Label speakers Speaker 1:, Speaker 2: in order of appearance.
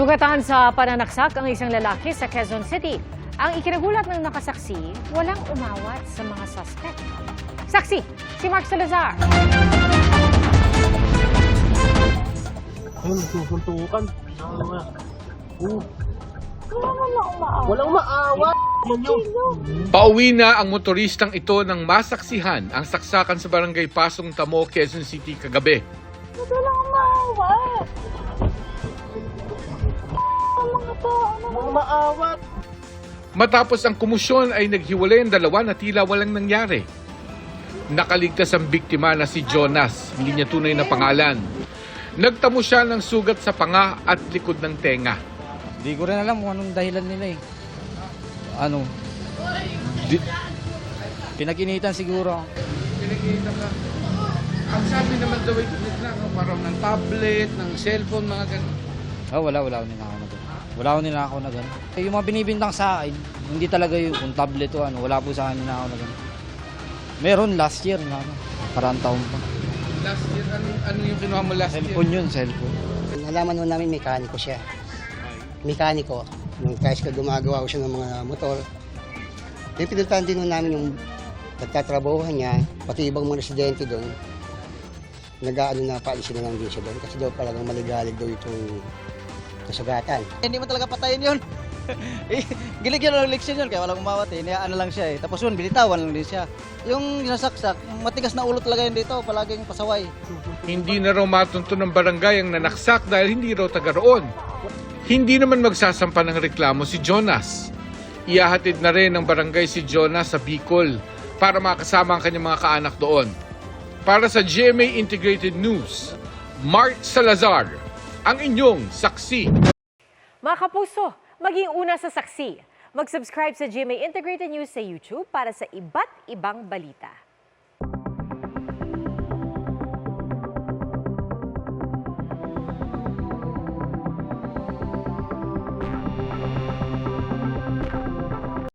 Speaker 1: Sugatan sa pananaksak ang isang lalaki sa Quezon City. Ang ikinagulat ng nakasaksi, walang umawat sa mga suspect. Saksi, si Mark Salazar.
Speaker 2: Ayun, nagsusuntukan. Walang maawa.
Speaker 3: Pauwi na ang motoristang ito nang masaksihan ang saksakan sa barangay Pasong Tamo, Quezon City kagabi.
Speaker 4: Walang maawa.
Speaker 2: Walang maawa.
Speaker 3: Matapos ang kumusyon ay naghiwalay ang dalawa na tila walang nangyari. Nakaligtas ang biktima na si Jonas, hindi niya tunay na pangalan. Nagtamo siya ng sugat sa panga at likod ng tenga.
Speaker 5: Hindi ko rin alam kung anong dahilan nila eh. Pinag-initan siguro.
Speaker 6: Pinag-iita ka. Ang sabi naman daw ay parang ng tablet, ng cellphone, mga ganun.
Speaker 5: Wala ko nila ako na gano'n. Wala ko nila ako na gano'n. Yung mga binibintang sa akin, hindi talaga yung kung tablet o ano, wala po sa akin na ako na gano'n. Meron last year na ano, parang taon pa.
Speaker 6: Last year, ano yung kinuha mo last
Speaker 5: Cellphone
Speaker 6: year?
Speaker 5: yun, cellphone.
Speaker 7: Nalaman nun namin mekaniko siya. Mekaniko. Nung kais ko gumagawa ko siya ng mga motor. Yung pinuntahan din nun namin yung nagtatrabahuhan niya, pati ibang mga residente doon. Nag-aano na paalisin na lang din siya doon kasi daw talagang maligalig daw itong kasagatan.
Speaker 8: Hindi mo talaga patayin yun. Giligyan lang ng leksyon yun, kaya walang umawat eh. Ano lang siya eh. Tapos yun, binitawan lang din siya. Yung sinasaksak, matigas na ulo talaga yun dito, palaging pasaway.
Speaker 3: Hindi na raw matunto ng barangay ang nanaksak dahil hindi raw taga roon. Hindi naman magsasampa ng reklamo si Jonas. Ihahatid na rin ng barangay si Jonas sa Bicol para makasama ang kanyang mga kaanak doon. Para sa GMA Integrated News, Mark Salazar, ang inyong saksi.
Speaker 1: Mga kapuso, maging una sa saksi. Mag-subscribe sa GMA Integrated News sa YouTube para sa iba't ibang balita.